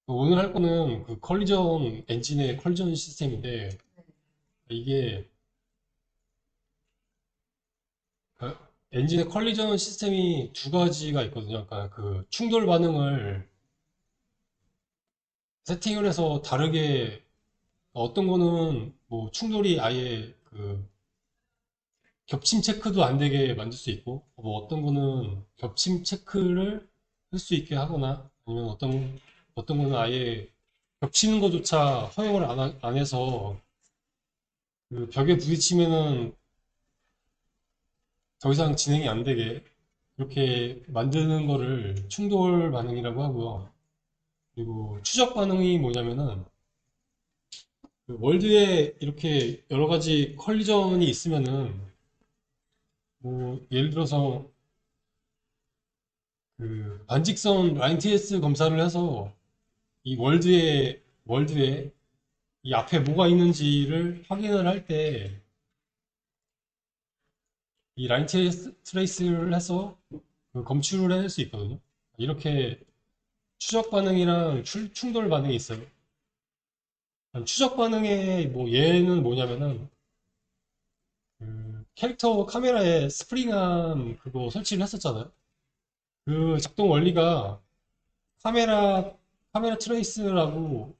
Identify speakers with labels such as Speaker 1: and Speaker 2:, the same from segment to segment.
Speaker 1: 오늘 할 거는 그 컬리전 엔진의 컬리전 시스템인데 이게 그 엔진의 컬리전 시스템이 두 가지가 있거든요. 그러니까 그 충돌 반응을 세팅을 해서 다르게 어떤 거는 뭐 충돌이 아예 그 겹침 체크도 안 되게 만들 수 있고 뭐 어떤 거는 겹침 체크를 할 수 있게 하거나 아니면 어떤 거는 아예 겹치는 것조차 허용을 안 해서 그 벽에 부딪히면은 더 이상 진행이 안 되게 이렇게 만드는 거를 충돌 반응이라고 하고요. 그리고 추적 반응이 뭐냐면은 그 월드에 이렇게 여러 가지 컬리전이 있으면은 뭐 예를 들어서 그 반직선 라인 TS 검사를 해서 이 월드에 이 앞에 뭐가 있는지를 확인을 할 때 이 라인 트레이스를 해서 그 검출을 해낼 수 있거든요. 이렇게 추적 반응이랑 충돌 반응이 있어요. 추적 반응의 뭐 예는 뭐냐면은 그 캐릭터 카메라에 스프링암 그거 설치를 했었잖아요. 그 작동 원리가 카메라 카메라 트레이스라고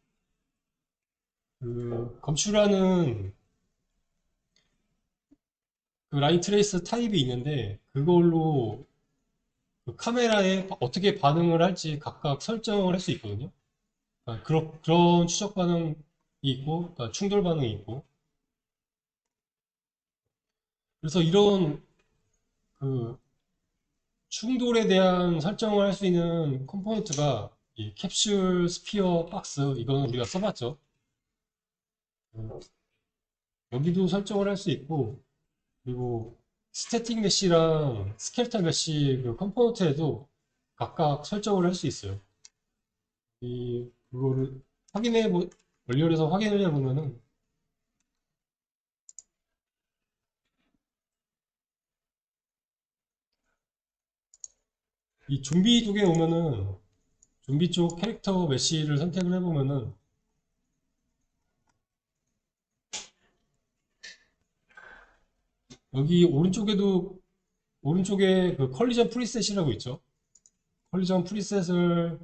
Speaker 1: 그 검출하는 그 라인 트레이스 타입이 있는데 그걸로 그 카메라에 어떻게 반응을 할지 각각 설정을 할 수 있거든요. 그러니까 그런 추적 반응이 있고 그러니까 충돌 반응이 있고 그래서 이런 그 충돌에 대한 설정을 할 수 있는 컴포넌트가 이 캡슐 스피어 박스 이거는 우리가 써봤죠. 음, 여기도 설정을 할 수 있고 그리고 스태틱 메쉬랑 스켈레탈 메쉬 그 컴포넌트에도 각각 설정을 할 수 있어요. 이 그거를 원리얼에서 확인을 해보면은 이 좀비 쪽에 오면은 좀비 쪽 캐릭터 메쉬를 선택을 해보면은 여기 오른쪽에 그 컬리전 프리셋이라고 있죠. 컬리전 프리셋을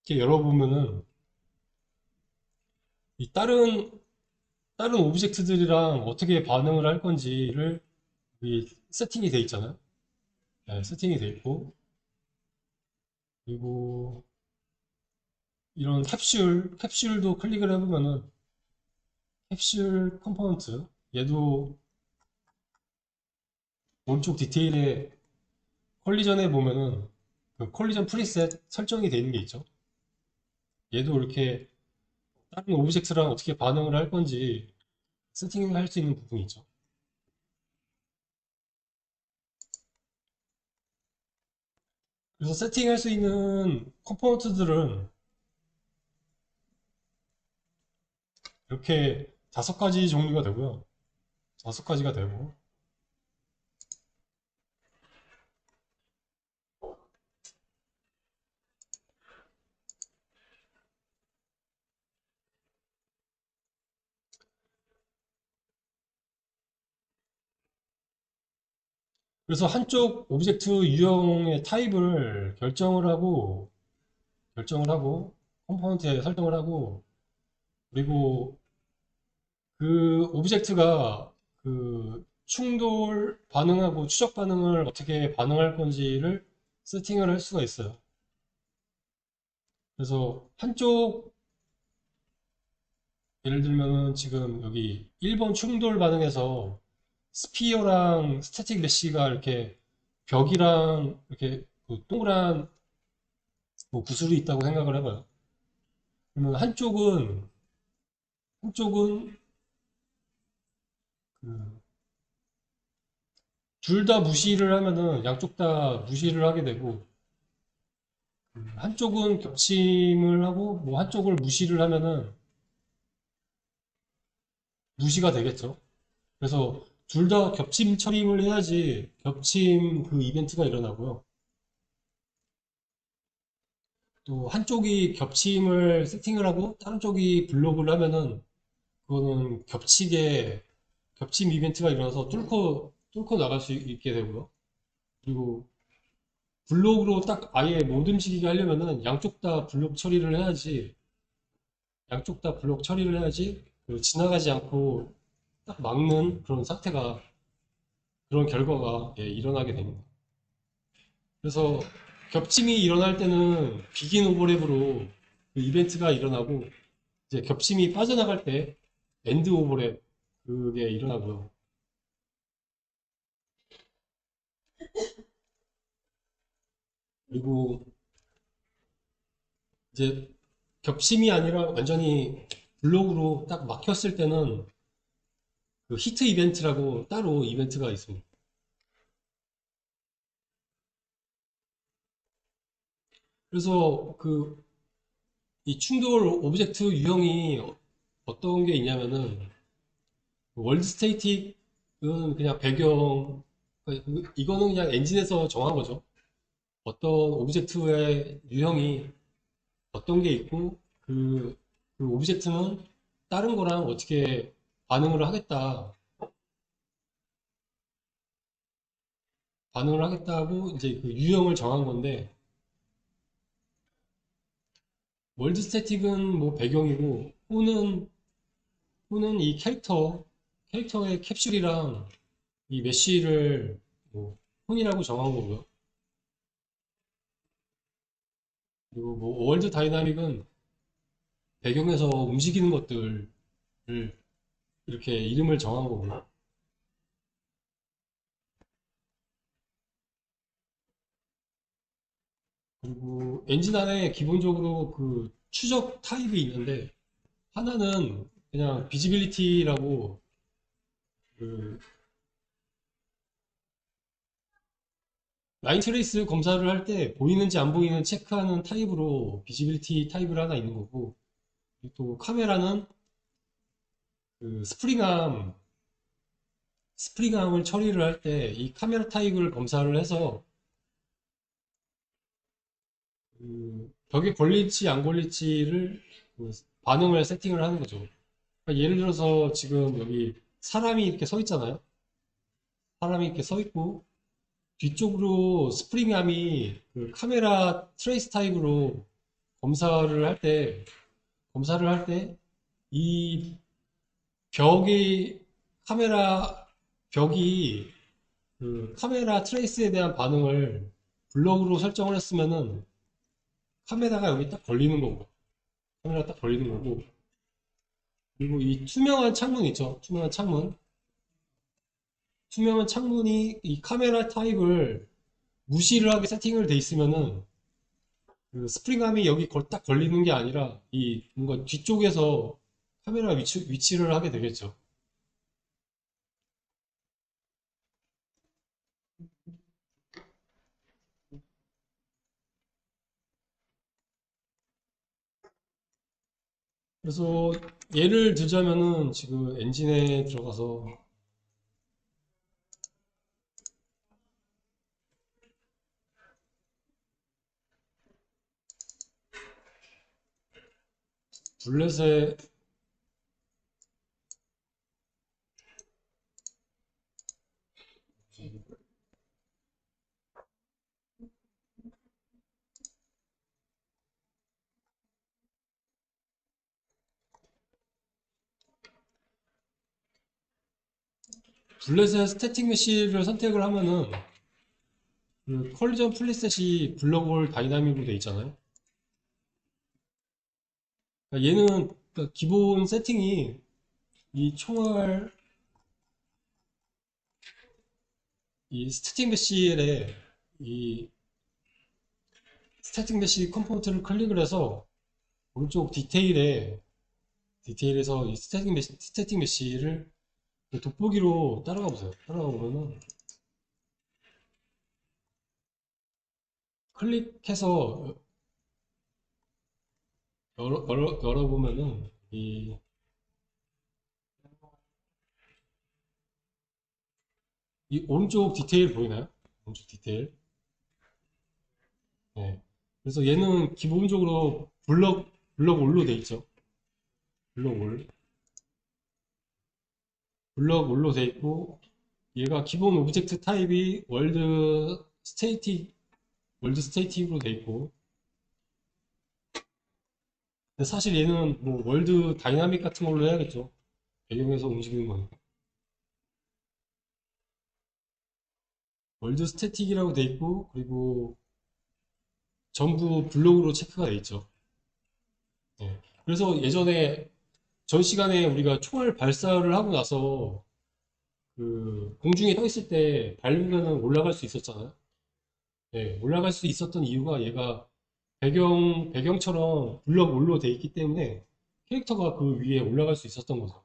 Speaker 1: 이렇게 열어보면은 이 다른 오브젝트들이랑 어떻게 반응을 할 건지를 이 세팅이 돼 있잖아요. 네, 세팅이 돼 있고 그리고 이런 캡슐도 클릭을 해보면은 캡슐 컴포넌트 얘도 오른쪽 디테일에 컬리전에 보면은 그 컬리전 프리셋 설정이 돼 있는 게 있죠. 얘도 이렇게 다른 오브젝트랑 어떻게 반응을 할 건지 세팅할 수 있는 부분이 있죠. 그래서 세팅할 수 있는 컴포넌트들은 이렇게 5가지 종류가 되고요. 5가지가 되고. 그래서 한쪽 오브젝트 유형의 타입을 결정을 하고, 컴포넌트에 설정을 하고, 그리고 그 오브젝트가 그 충돌 반응하고 추적 반응을 어떻게 반응할 건지를 세팅을 할 수가 있어요. 그래서 예를 들면 지금 여기 1번 충돌 반응에서 스피어랑 스태틱 메쉬가 이렇게 벽이랑 이렇게 그 동그란 뭐 구슬이 있다고 생각을 해봐요. 그러면 한쪽은 둘 다 무시를 하면은 양쪽 다 무시를 하게 되고 한쪽은 겹침을 하고 뭐 한쪽을 무시를 하면은 무시가 되겠죠. 그래서 둘 다 겹침 처리를 해야지 겹침 그 이벤트가 일어나고요. 또 한쪽이 겹침을 세팅을 하고 다른 쪽이 블록을 하면은 그거는 겹침 이벤트가 일어나서 뚫고 나갈 수 있게 되고요. 그리고 블록으로 딱 아예 못 움직이게 하려면은 양쪽 다 블록 처리를 해야지 그 지나가지 않고 딱 막는 그런 결과가 예, 일어나게 됩니다. 그래서 겹침이 일어날 때는 비긴 오버랩으로 그 이벤트가 일어나고 이제 겹침이 빠져나갈 때 엔드 오버랩 그게 일어나고요. 그리고 이제 겹침이 아니라 완전히 블록으로 딱 막혔을 때는 그 히트 이벤트라고 따로 이벤트가 있습니다. 그래서 그 이 충돌 오브젝트 유형이 어떤 게 있냐면은 월드 스테이틱은 그냥 배경 이거는 그냥 엔진에서 정한 거죠. 어떤 오브젝트의 유형이 어떤 게 있고 그 오브젝트는 다른 거랑 어떻게 반응을 하겠다고 이제 그 유형을 정한 건데 월드 스태틱은 뭐 배경이고 호는 이 캐릭터의 캡슐이랑 이 메쉬를 뭐 혼이라고 정한 거고요. 그리고 뭐 월드 다이나믹은 배경에서 움직이는 것들을 이렇게 이름을 정한 거고요. 그리고 엔진 안에 기본적으로 그 추적 타입이 있는데 하나는 그냥 비지빌리티라고 그 라인 트레이스 검사를 할 때 보이는지 안 보이는지 체크하는 타입으로 비지빌리티 타입을 하나 있는 거고 그리고 또 카메라는 그 스프링암을 처리를 할 때 이 카메라 타입을 검사를 해서 그 벽에 걸릴지 안 걸릴지를 그 반응을 세팅을 하는 거죠. 그러니까 예를 들어서 지금 여기 사람이 이렇게 서 있잖아요. 사람이 이렇게 서 있고 뒤쪽으로 스프링암이 그 카메라 트레이스 타입으로 검사를 할 때, 검사를 할 때, 이 벽이, 카메라, 벽이 그 카메라 트레이스에 대한 반응을 블럭으로 설정을 했으면은 카메라가 여기 딱 걸리는 거고, 카메라가 딱 걸리는 거고, 그리고 이 투명한 창문 있죠? 투명한 창문이 이 카메라 타입을 무시를 하게 세팅을 돼 있으면은 그 스프링함이 여기 딱 걸리는 게 아니라 이 뭔가 뒤쪽에서 카메라 위치를 하게 되겠죠. 그래서 예를 들자면은 지금 엔진에 들어가서 블렛에 블렛의 스태틱 메쉬를 선택을 하면은 그 컬리전 플리셋이 글로벌 다이나믹으로 돼 있잖아요. 그러니까 얘는 그러니까 기본 세팅이 이 총알 이 스태틱 메쉬에 이 스태틱 메쉬 컴포넌트를 클릭을 해서 오른쪽 디테일에서 이 스태틱 메쉬를 돋보기로 따라가 보세요. 따라가 보면은 클릭해서 열어보면은 이 오른쪽 디테일 보이나요? 오른쪽 디테일. 네. 그래서 얘는 기본적으로 블럭 올로 돼 있죠. 블럭 올. 블럭 올로 돼 있고, 얘가 기본 오브젝트 타입이 월드 스테이틱으로 돼 있고, 근데 사실 얘는 뭐 월드 다이나믹 같은 걸로 해야겠죠. 배경에서 움직이는 거니까. 월드 스태틱이라고 돼 있고, 그리고 전부 블록으로 체크가 돼 있죠. 예. 그래서 예전에 전 시간에 우리가 총알 발사를 하고 나서 그 공중에 떠 있을 때 밟으면 올라갈 수 있었잖아요. 예, 올라갈 수 있었던 이유가 얘가 배경처럼 블럭 올로 돼 있기 때문에 캐릭터가 그 위에 올라갈 수 있었던 거죠.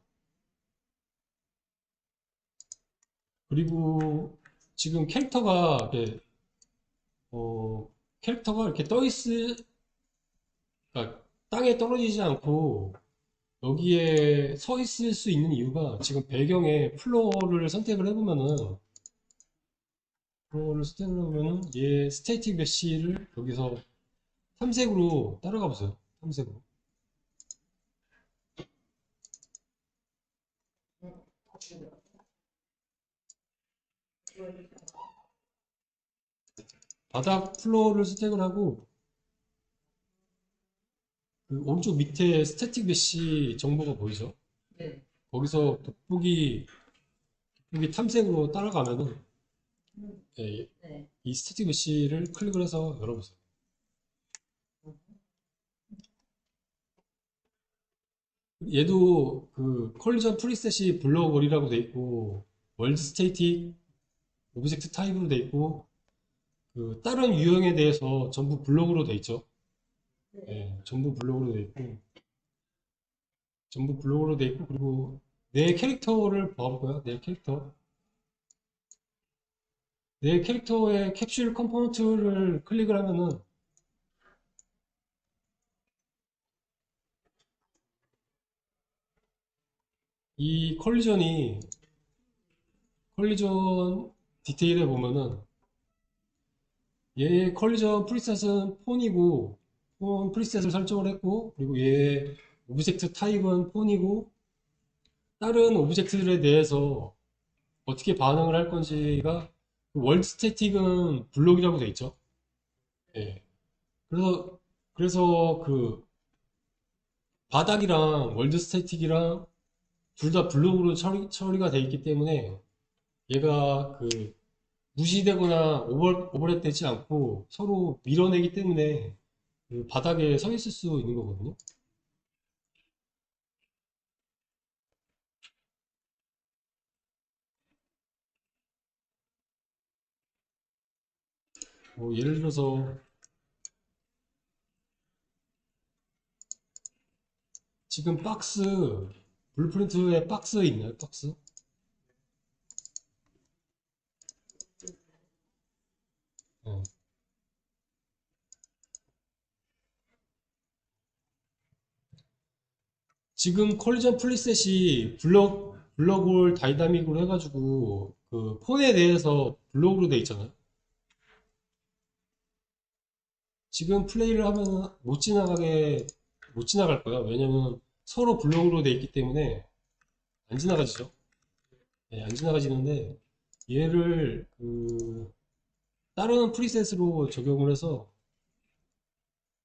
Speaker 1: 그리고 지금 어, 캐릭터가 이렇게 그러니까 땅에 떨어지지 않고 여기에 서 있을 수 있는 이유가 지금 배경에 플로어를 선택을 해보면은 얘 스태틱 메쉬를 여기서 탐색으로 따라가 보세요. 탐색으로. 바닥 플로어를 선택을 하고 그 오른쪽 밑에 스태틱 메쉬 정보가 보이죠?
Speaker 2: 네.
Speaker 1: 거기서 돋보기 탐색으로 따라가면은 예,
Speaker 2: 네.
Speaker 1: 이 스태틱 메쉬를 클릭을 해서 열어보세요. 얘도 그 컬리전 프리셋이 블록월이라고 돼 있고 월드 스테이틱 오브젝트 타입으로 돼 있고 그 다른 유형에 대해서 전부 블록으로 돼 있죠.
Speaker 2: 네.
Speaker 1: 예, 전부 블록으로 돼 있고 그리고 내 캐릭터를 봐볼까요? 내 캐릭터의 캡슐 컴포넌트를 클릭을 하면은 이 컬리전 디테일에 보면은 얘의 컬리전 프리셋은 폰이고 폰 프리셋을 설정을 했고 그리고 얘의 오브젝트 타입은 폰이고 다른 오브젝트들에 대해서 어떻게 반응을 할 건지가 월드 스태틱은 블록이라고 돼 있죠. 예. 그래서 그 바닥이랑 월드 스태틱이랑 둘 다 블록으로 처리가 돼 있기 때문에 얘가 그 무시되거나 오버랩되지 않고 서로 밀어내기 때문에 그 바닥에 서 있을 수 있는 거거든요. 뭐 예를 들어서 지금 블루프린트에 박스 있나요? 박스? 예. 지금 컬리전 플리셋이 블럭을 다이나믹으로 해가지고 그 폰에 대해서 블록으로 돼 있잖아요. 지금 플레이를 하면 못 지나갈 거야. 왜냐면 서로 블록으로 돼 있기 때문에 안 지나가지죠. 네, 안 지나가지는데 얘를 그 다른 프리셋으로 적용을 해서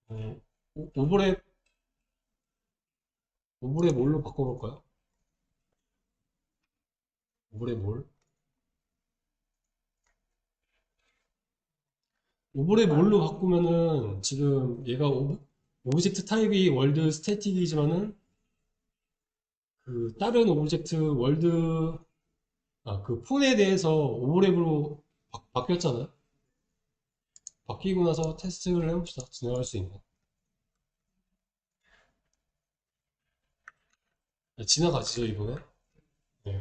Speaker 1: 어, 오버랩 뭘로 바꿔볼까요? 오버랩 뭘? 오버랩 뭘로 바꾸면은 지금 얘가 오브젝트 타입이 월드 스태틱이지만은 그 다른 오브젝트 그 폰에 대해서 오버랩으로 바뀌었잖아요. 바뀌고 나서 테스트를 해봅시다. 진행할 수 있나? 네, 지나가지죠, 이번에. 네.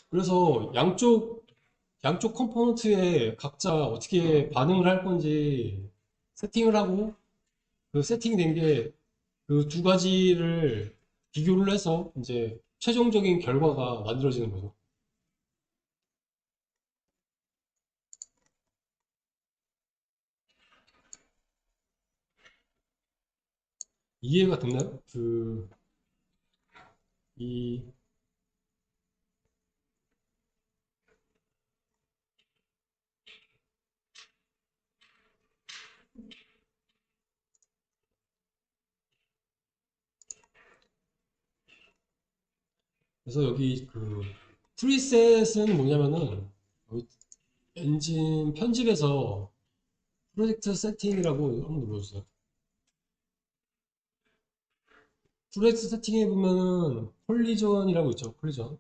Speaker 1: 그래서 양쪽 컴포넌트에 각자 어떻게 반응을 할 건지 세팅을 하고 그 세팅된 게 그 두 가지를 비교를 해서 이제 최종적인 결과가 만들어지는 거죠. 이해가 됐나요? 이, 그래서 여기 그 프리셋은 뭐냐면은 여기 엔진 편집에서 프로젝트 세팅이라고 한번 눌러주세요. 프로젝트 세팅에 보면은 콜리전이라고 있죠. 콜리전.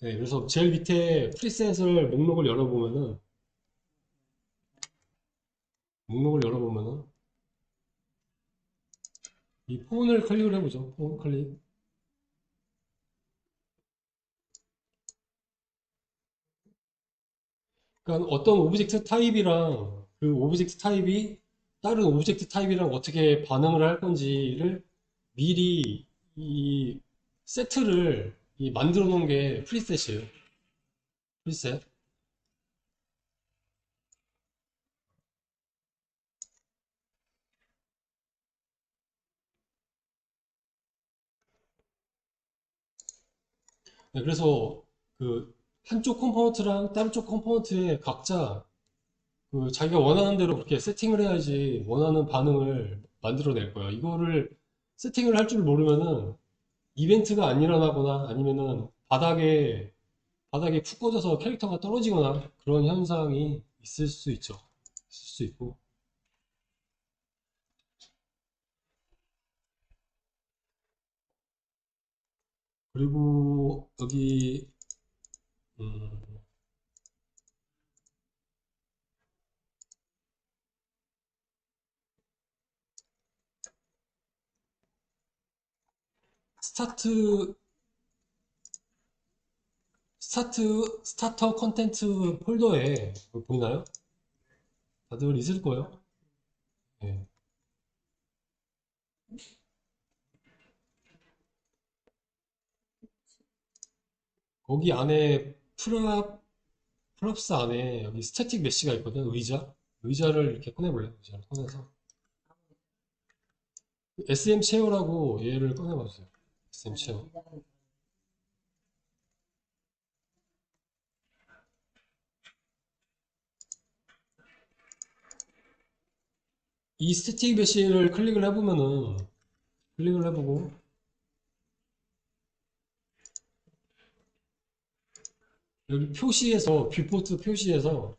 Speaker 1: 네, 그래서 제일 밑에 프리셋을 목록을 열어보면은 이 폰을 클릭을 해보죠. 폰 클릭. 그러니까 어떤 오브젝트 타입이랑 그 오브젝트 타입이 다른 오브젝트 타입이랑 어떻게 반응을 할 건지를 미리 이 세트를 만들어 놓은 게 프리셋이에요. 프리셋. 네, 그래서 그 한쪽 컴포넌트랑 다른 쪽 컴포넌트에 각자 그 자기가 원하는 대로 그렇게 세팅을 해야지 원하는 반응을 만들어낼 거야. 이거를 세팅을 할 줄 모르면은 이벤트가 안 일어나거나 아니면은 바닥에 푹 꺼져서 캐릭터가 떨어지거나 그런 현상이 있을 수 있죠. 있을 수 있고. 그리고 여기 음, 스타트 스타터 컨텐츠 폴더에 보이나요? 다들 있을 거예요. 예. 거기 안에 프랍스 안에 여기 스태틱 메시가 있거든. 의자를 이렇게 꺼내볼래? 의자를 꺼내서 SM 체어라고 얘를 꺼내봐주세요. SM 체어. 이 스태틱 메시를 클릭을 해보고 여기 뷰포트 표시에서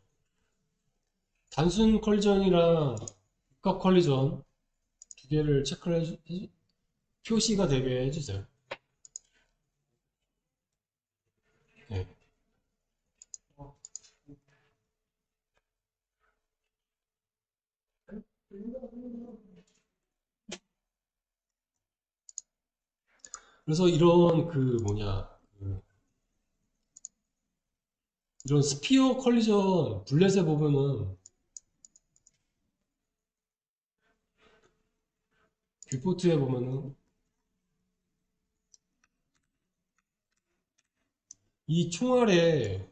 Speaker 1: 단순 컬리전이랑 복합 컬리전 두 개를 표시가 되게 해주세요. 네. 그래서 그 이런 스피어 컬리전 블렛에 보면은 뷰포트에 보면은 이 총알에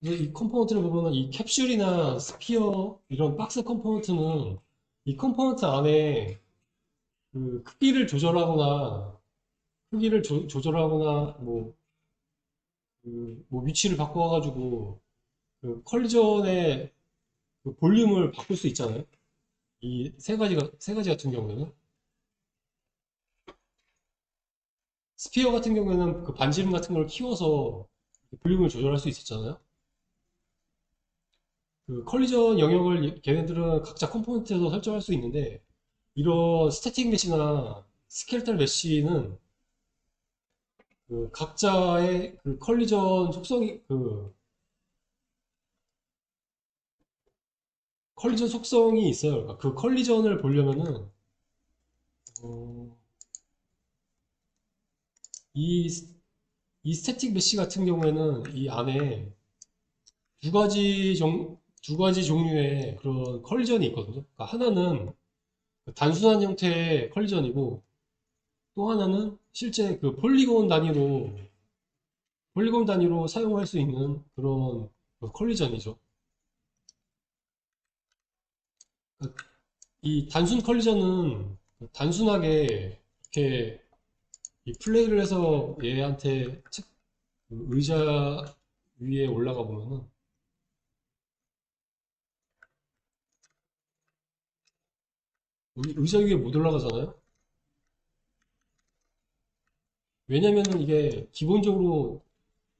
Speaker 1: 이 컴포넌트를 보면은 이 캡슐이나 스피어 이런 박스 컴포넌트는 이 컴포넌트 안에 그 크기를 조절하거나 뭐 위치를 바꿔가지고 그 컬리전의 그 볼륨을 바꿀 수 있잖아요. 이 세 가지 같은 경우에는 스피어 같은 경우에는 그 반지름 같은 걸 키워서 볼륨을 조절할 수 있었잖아요. 그 컬리전 영역을 걔네들은 각자 컴포넌트에서 설정할 수 있는데 이런 스태틱 메시나 스켈레탈 메시는 그 각자의 그 컬리전 속성이 컬리전 속성이 있어요. 그러니까 그 컬리전을 보려면은 어, 이, 이 스태틱 메시 같은 경우에는 이 안에 두 가지 종류의 그런 컬리전이 있거든요. 그러니까 하나는 그 단순한 형태의 컬리전이고 또 하나는 실제 그 폴리곤 단위로 사용할 수 있는 그런 그 컬리전이죠. 그러니까 이 단순 컬리전은 단순하게 이렇게 이 플레이를 해서 얘한테 그 의자 위에 올라가 보면은 여기 의자 위에 못 올라가잖아요. 왜냐면은 이게 기본적으로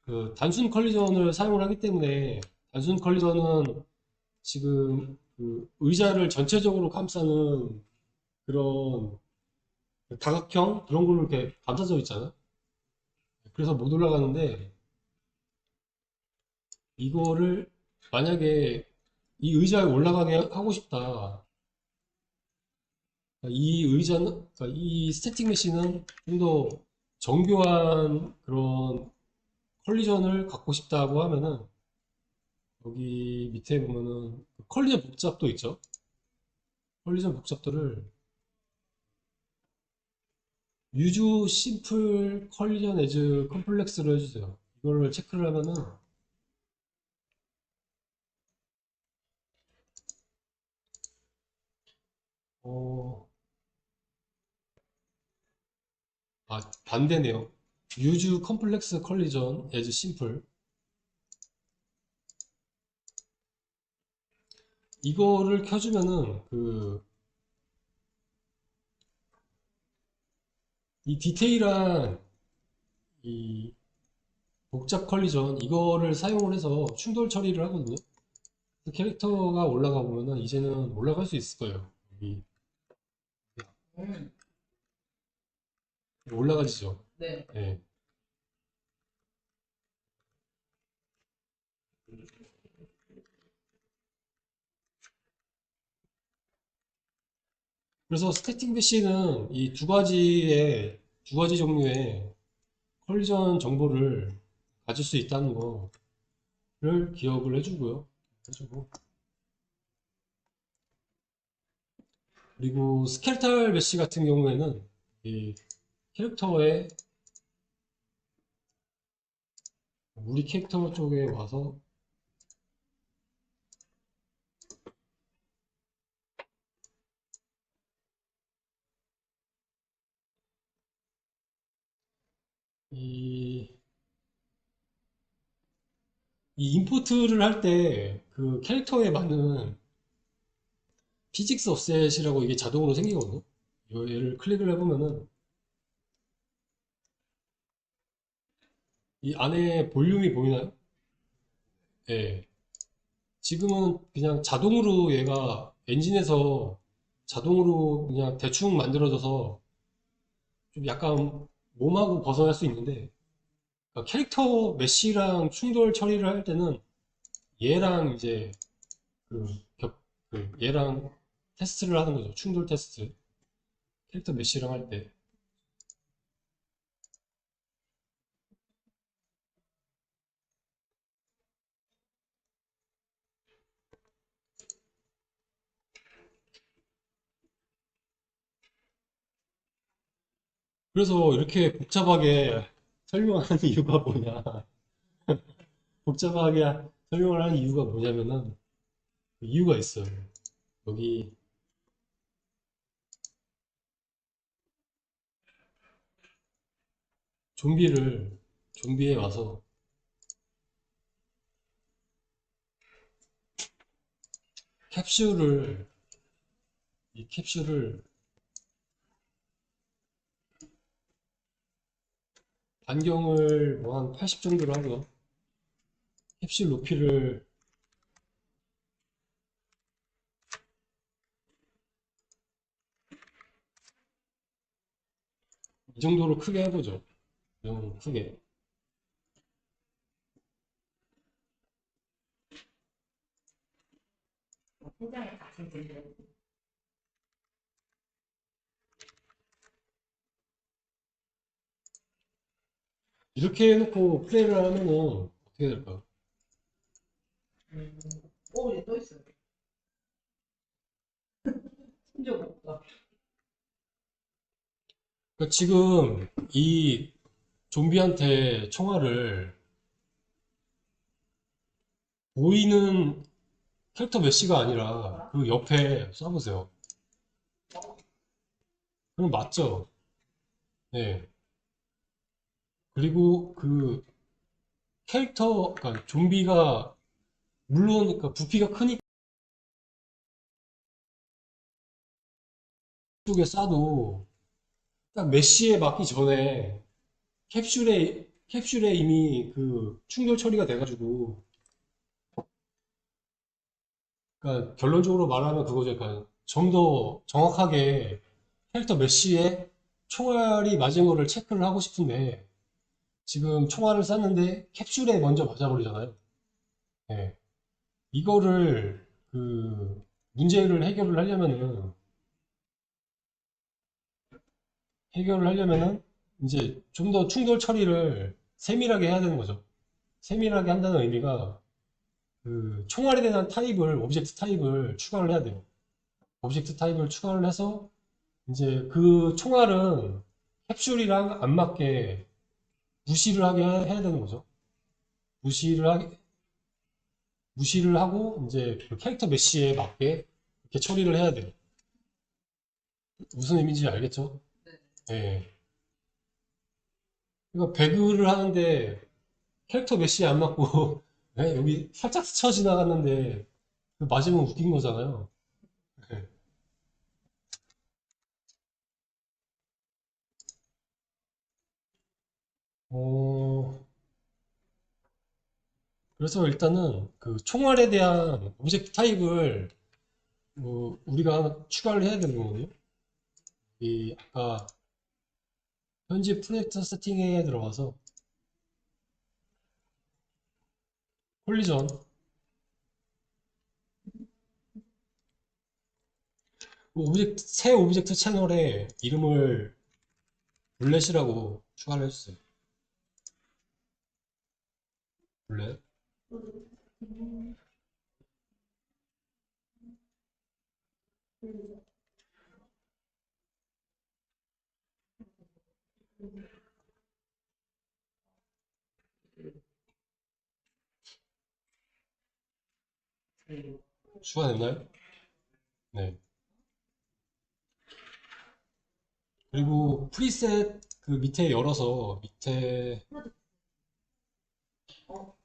Speaker 1: 그 단순 컬리전을 사용을 하기 때문에 단순 컬리전은 지금 그 의자를 전체적으로 감싸는 그런 다각형 그런 걸로 이렇게 감싸져 있잖아. 그래서 못 올라가는데 이거를 만약에 이 의자에 올라가게 하고 싶다. 이 의자는 그러니까 이 스태틱 메시는 좀 더 정교한 그런 컬리전을 갖고 싶다고 하면은 여기 밑에 보면은 그 컬리전 복잡도 있죠. 컬리전 복잡도를 유주 심플 컬리전 에즈 컴플렉스로 해주세요. 이거를 체크를 하면은 어, 반대네요. 유주 컴플렉스 컬리전 에즈 심플 이거를 켜주면은 이 디테일한 이 복잡 컬리전 이거를 사용을 해서 충돌 처리를 하거든요. 그 캐릭터가 올라가 보면은 이제는 올라갈 수 있을 거예요. 여기 올라가지죠.
Speaker 2: 네.
Speaker 1: 예. 그래서 스태틱 메시는 이 두 가지 종류의 컬리전 정보를 가질 수 있다는 거를 기억을 해주고 그리고 스켈탈 메시 같은 경우에는 이 캐릭터에 우리 캐릭터 쪽에 와서 이, 이 임포트를 할 때 그 캐릭터에 맞는 피직스 offset이라고 이게 자동으로 생기거든요. 얘를 클릭을 해보면은 이 안에 볼륨이 보이나요? 예. 지금은 그냥 자동으로 얘가 엔진에서 자동으로 그냥 대충 만들어져서 좀 약간 몸하고 벗어날 수 있는데 그러니까 캐릭터 메쉬랑 충돌 처리를 할 때는 얘랑 이제 그 얘랑 테스트를 하는 거죠. 충돌 테스트. 캐릭터 메쉬랑 할 때. 그래서 이렇게 복잡하게 설명하는 이유가 뭐냐. 복잡하게 설명을 하는 이유가 뭐냐면은 그 이유가 있어요. 여기 좀비를 좀비에 와서 캡슐을 이 캡슐을 반경을 뭐 한 80 정도로 하고요. 캡슐 높이를 이 정도로 크게 해보죠. 좀 크게.
Speaker 2: 현장에 같은 분들.
Speaker 1: 이렇게 해놓고 플레이를 하면은 어떻게 될까요?
Speaker 2: 음. 오, 이제 또 있어요. 심지어 못가.
Speaker 1: 그러니까 지금 이 좀비한테 총알을 보이는 캐릭터 메시가 아니라 그 옆에 쏴보세요. 그럼 맞죠? 네. 그리고 그 캐릭터, 그러니까 좀비가 물론 그러니까 부피가 크니까 쪽에 쏴도 딱 메시에 맞기 전에 캡슐에 이미 그 충돌 처리가 돼가지고 그러니까 결론적으로 말하면 그거죠. 그러니까 좀 더 정확하게 캐릭터 메시에 총알이 맞은 거를 체크를 하고 싶은데 지금 총알을 쐈는데 캡슐에 먼저 맞아버리잖아요. 네. 이거를 그 문제를 해결을 하려면은 이제 좀 더 충돌 처리를 세밀하게 해야 되는 거죠. 세밀하게 한다는 의미가 그 총알에 대한 오브젝트 타입을 추가를 해야 돼요. 오브젝트 타입을 추가를 해서 이제 그 총알은 캡슐이랑 안 맞게 무시를 하게 해야 되는 거죠. 무시를 하게, 무시를 하고 이제 그 캐릭터 메시에 맞게 이렇게 처리를 해야 돼요. 무슨 의미인지 알겠죠? 예. 그러니까 배그를 하는데 캐릭터 메시에 안 맞고 예? 여기 살짝 스쳐 지나갔는데 그 맞으면 웃긴 거잖아요. 예. 어, 그래서 일단은 그 총알에 대한 오브젝트 타입을 우리가 하나 추가를 해야 되는 거거든요. 이 아까 현지 프로젝트 세팅에 들어가서 콜리전 새 오브젝트 채널에 이름을 블렛이라고 추가를 해주세요. 블렛. 추가됐나요? 네. 그리고 프리셋 그 밑에 열어서 밑에
Speaker 2: 어,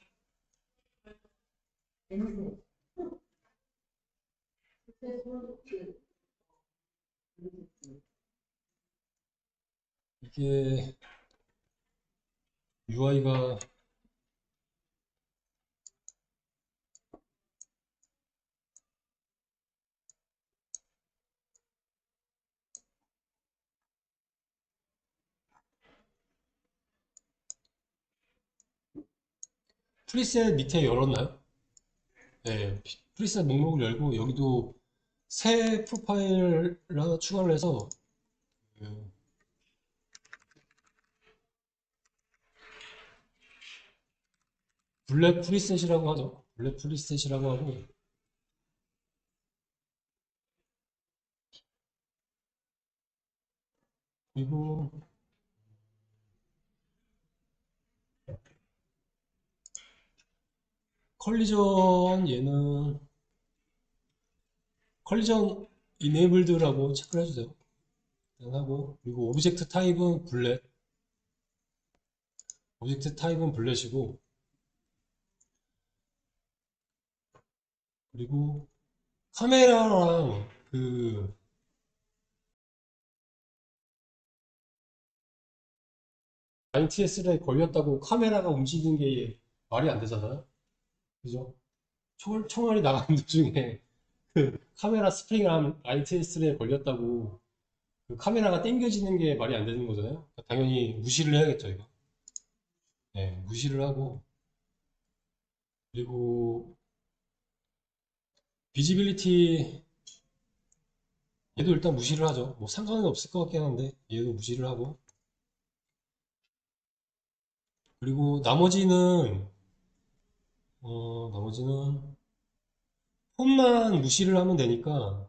Speaker 2: 냄새. 그때
Speaker 1: 이게 UI가 프리셋 밑에 열었나요? 네. 프리셋 목록을 열고 여기도 새 프로파일을 하나 추가를 해서 그 블랙 프리셋이라고 하죠. 블랙 프리셋이라고 하고 그리고 컬리전 얘는 컬리전 이네이블드라고 체크를 해주세요. 하고 그리고 오브젝트 타입은 블렛이고 그리고 카메라랑 그 ITS에 걸렸다고 카메라가 움직이는 게 말이 안 되잖아요. 그죠? 총알이 나가는 도중에 그 카메라 스프링 ITS에 걸렸다고 그 카메라가 당겨지는 게 말이 안 되는 거잖아요. 그러니까 당연히 무시를 해야겠죠, 이거. 예, 무시를 하고, 그리고 비지빌리티 얘도 일단 무시를 하죠. 뭐 상관은 없을 것 같긴 한데 얘도 무시를 하고, 그리고 나머지는 폰만 무시를 하면 되니까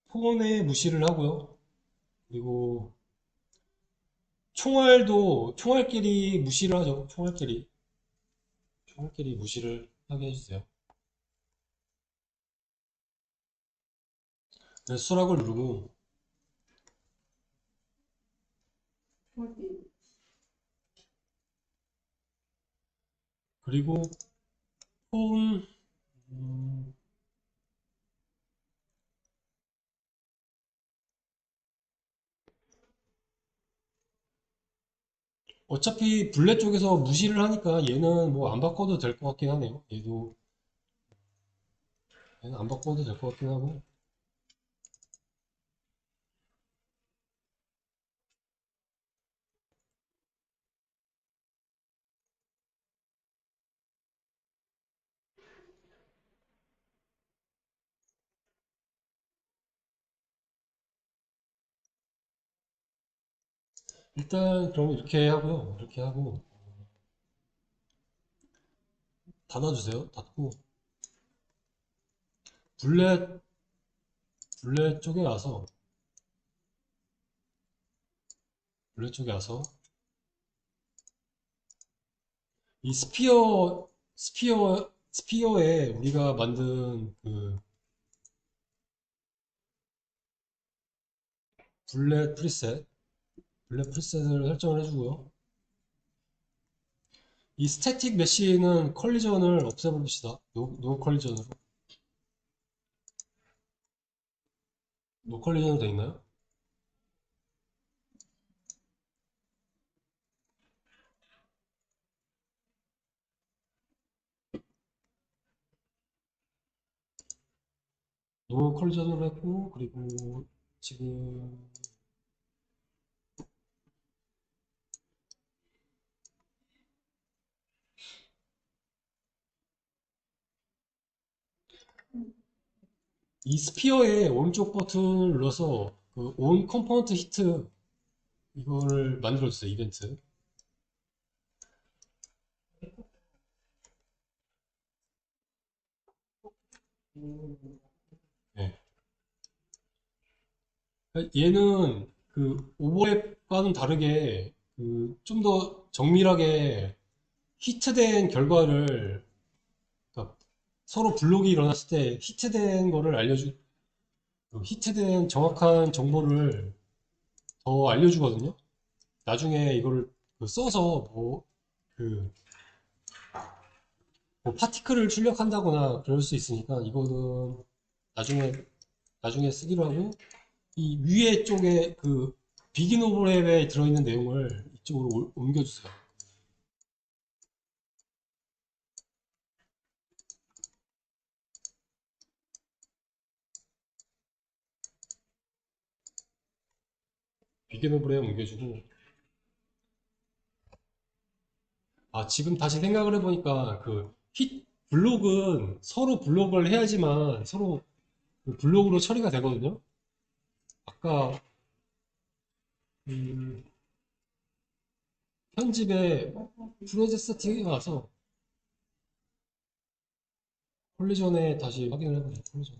Speaker 1: 폰에 무시를 하고요. 그리고 총알끼리 무시를 하죠. 총알끼리 무시를 하게 해주세요. 그래서 수락을 누르고, 그리고 폰 음, 어차피 블랙 쪽에서 무시를 하니까 얘는 뭐 안 바꿔도 될 것 같긴 하네요. 얘는 안 바꿔도 될 것 같긴 하고, 일단 그럼 이렇게 하고 닫아주세요. 닫고 블랙 블랙 쪽에 와서 블랙 쪽에 와서 이 스피어에 우리가 만든 그 블랙 프리셋 블랙 프리셋을 설정을 해주고요. 이 스태틱 메쉬는 컬리전을 없애버립시다. 노 컬리전으로. 노 컬리전으로 돼 있나요? 노 컬리전으로 했고, 그리고 지금 이 스피어의 오른쪽 버튼을 눌러서 그 온 컴포넌트 히트 이거를 만들어주세요. 이벤트. 네. 얘는 그 오버랩과는 다르게 그 좀 더 정밀하게 히트된 결과를, 그러니까 서로 블록이 일어났을 때 히트된 거를 그 히트된 정확한 정보를 더 알려주거든요. 나중에 이거를 그 써서 그 뭐 파티클을 출력한다거나 그럴 수 있으니까 이거는 나중에 쓰기로 하고, 이 위에 쪽에 그 비긴 오브랩에 들어있는 내용을 이쪽으로 옮겨주세요. 비긴 오브랩 옮겨주고, 아, 지금 다시 생각을 해보니까 블록은 서로 블록을 해야지만 서로 그 블록으로 처리가 되거든요. 아까 음, 편집에 프로젝트 세팅에 가서 콜리전에 다시 확인을 해보죠. 콜리전에.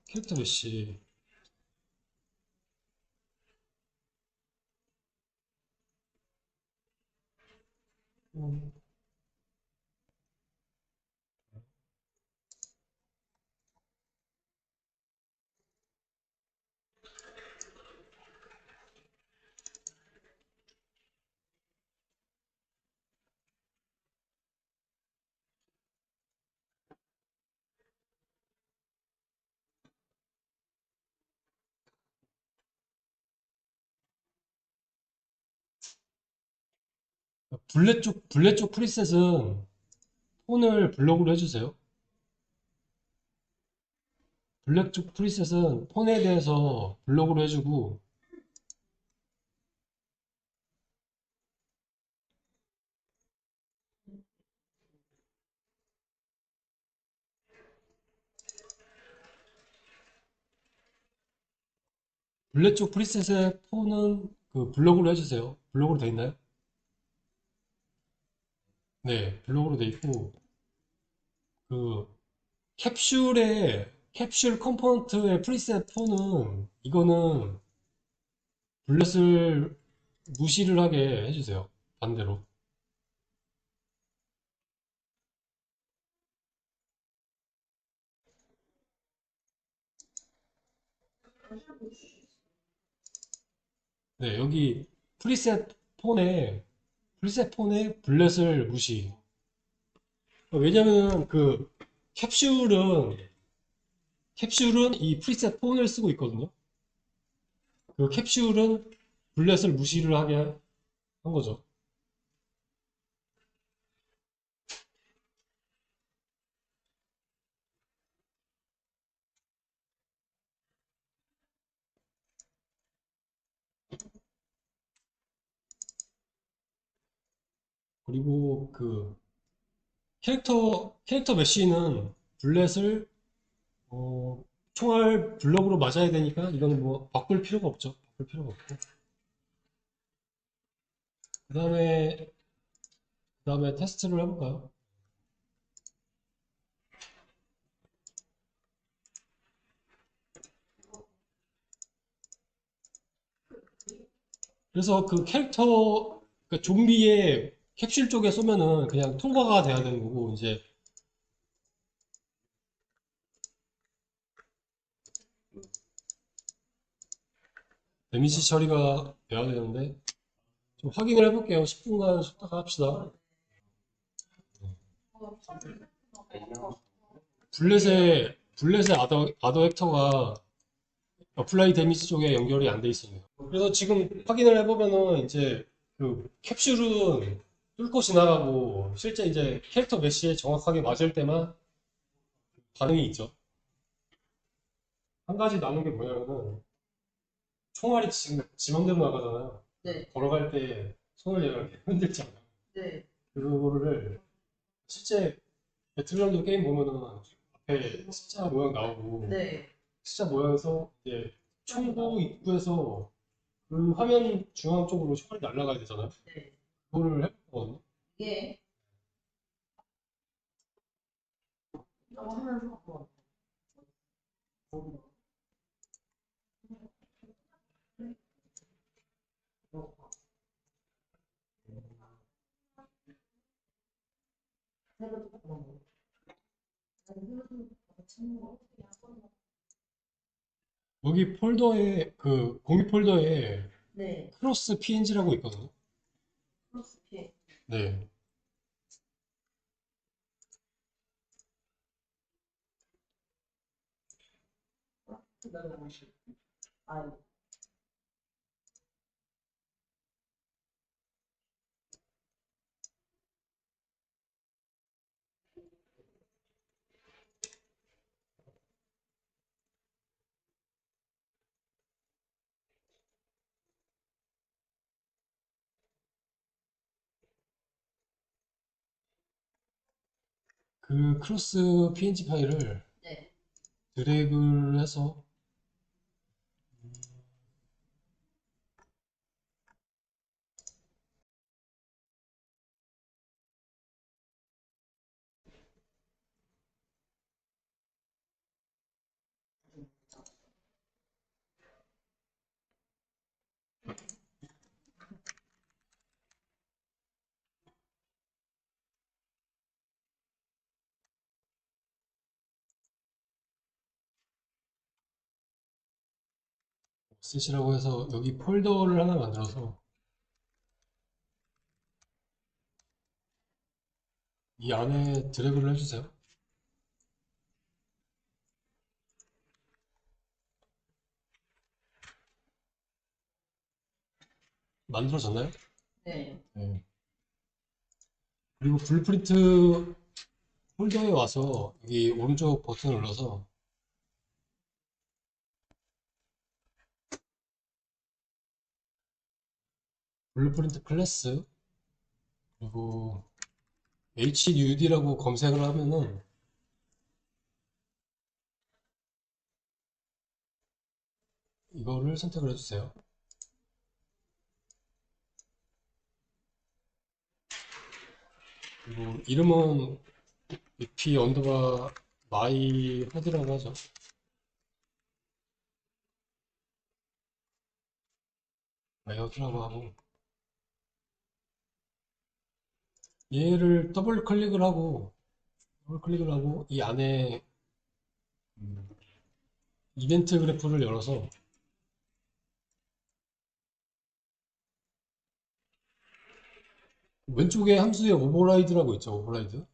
Speaker 1: 캐릭터 메시. 음, 블랙 쪽 프리셋은 톤을 블록으로 해주세요. 블랙 쪽 프리셋은 톤에 대해서 블록으로 해주고, 블랙 쪽 프리셋의 톤은 그 블록으로 해주세요. 블록으로 돼 있나요? 네, 블록으로 돼 있고, 그 캡슐 컴포넌트의 프리셋 톤은 이거는 블렛을 무시를 하게 해주세요. 반대로. 네, 여기 프리셋 프리셋 폰에 블렛을 무시. 왜냐면 그 캡슐은 캡슐은 이 프리셋 폰을 쓰고 있거든요. 그 캡슐은 블렛을 무시를 하게 한 거죠. 그리고 그 캐릭터 메쉬는 블렛을 어, 총알 블럭으로 맞아야 되니까 이건 뭐 바꿀 필요가 없죠. 바꿀 필요가 없고. 그다음에 그다음에 테스트를 해볼까요? 그래서 그 캐릭터 그 좀비의 캡슐 쪽에 쏘면은 그냥 통과가 돼야 되는 거고 이제 데미지 처리가 돼야 되는데 좀 확인을 해볼게요. 10분간 쉬다가 합시다. 블렛의 아더 헥터가 어플라이 데미지 쪽에 연결이 안 돼 있었네요. 그래서 지금 확인을 해보면은 이제 그 캡슐은 뚫고 지나가고 실제 이제 캐릭터 메시에 정확하게 맞을 때만 반응이 있죠. 한 가지 남은 게 뭐냐면은 총알이 지금 지 맘대로 나가잖아요.
Speaker 2: 네.
Speaker 1: 걸어갈 때 손을 얘가 이렇게 흔들잖아요.
Speaker 2: 네.
Speaker 1: 그거를 실제 배틀그라운드 게임 보면은 앞에 숫자 모양 나오고
Speaker 2: 네.
Speaker 1: 숫자 모양에서 이제 총구 입구에서 그 화면 중앙 쪽으로 총알이 날아가야 되잖아요.
Speaker 2: 네.
Speaker 1: 그거를 해봤거든요.
Speaker 2: 이게 이거 하면서
Speaker 1: 여기 폴더에 그 공유 폴더에
Speaker 2: 네.
Speaker 1: 크로스 PNG라고 있거든요.
Speaker 2: 크로스핏.
Speaker 1: 네.
Speaker 2: 아,
Speaker 1: 그 크로스 PNG 파일을
Speaker 2: 네.
Speaker 1: 드래그를 해서 쓰시라고 해서 여기 폴더를 하나 만들어서 이 안에 드래그를 해주세요. 만들어졌나요?
Speaker 2: 네.
Speaker 1: 네. 그리고 블루프린트 폴더에 와서 여기 오른쪽 버튼을 눌러서 블루프린트 클래스 그리고 HUD라고 검색을 하면은 이거를 선택을 해주세요. 그리고 이름은 BP 언더바 마이 허드라고 하죠. 마이 허드라고 하고 얘를 더블 클릭을 하고 이 안에 음, 이벤트 그래프를 열어서 왼쪽에 함수에 오버라이드라고 있죠. 오버라이드.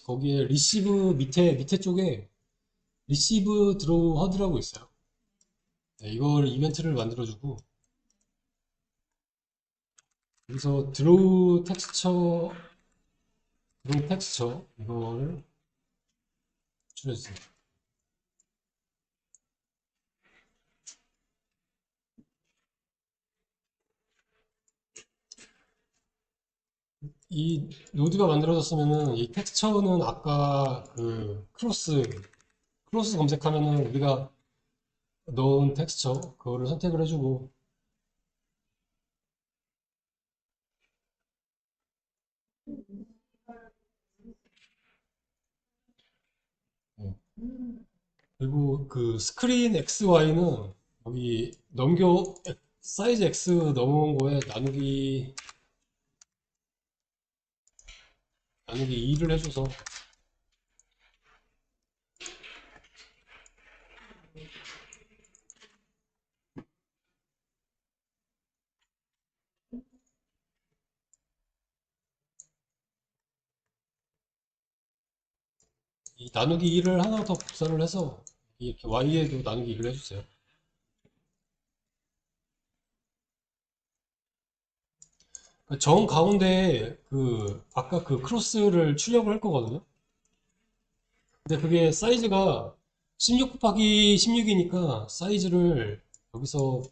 Speaker 1: 거기에 리시브 밑에 쪽에 리시브 드로우 허드라고 있어요. 네, 이걸 이벤트를 만들어주고 여기서 드로우 텍스처 이거를 추려주세요. 이 노드가 만들어졌으면은 이 텍스처는 아까 그 크로스 검색하면은 우리가 넣은 텍스처 그거를 선택을 해주고 네. 그리고 그 스크린 XY는 여기 사이즈 X 넘어온 거에 나누기 2를 해줘서 이 나누기 2를 하나 더 복사를 해서 이렇게 Y에도 나누기 2를 해주세요. 정 가운데에 그 아까 그 크로스를 출력을 할 거거든요. 근데 그게 사이즈가 16 곱하기 16이니까 사이즈를 여기서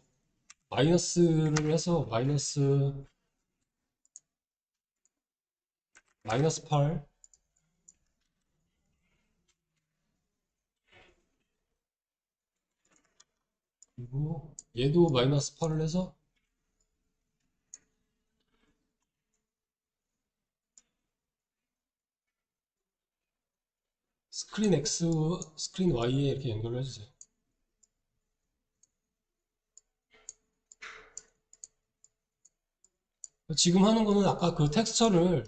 Speaker 1: 마이너스를 해서 마이너스 8 그리고 얘도 마이너스 8을 해서 스크린 X, 스크린 Y에 이렇게 연결을 해주세요. 지금 하는 거는 아까 그 텍스처를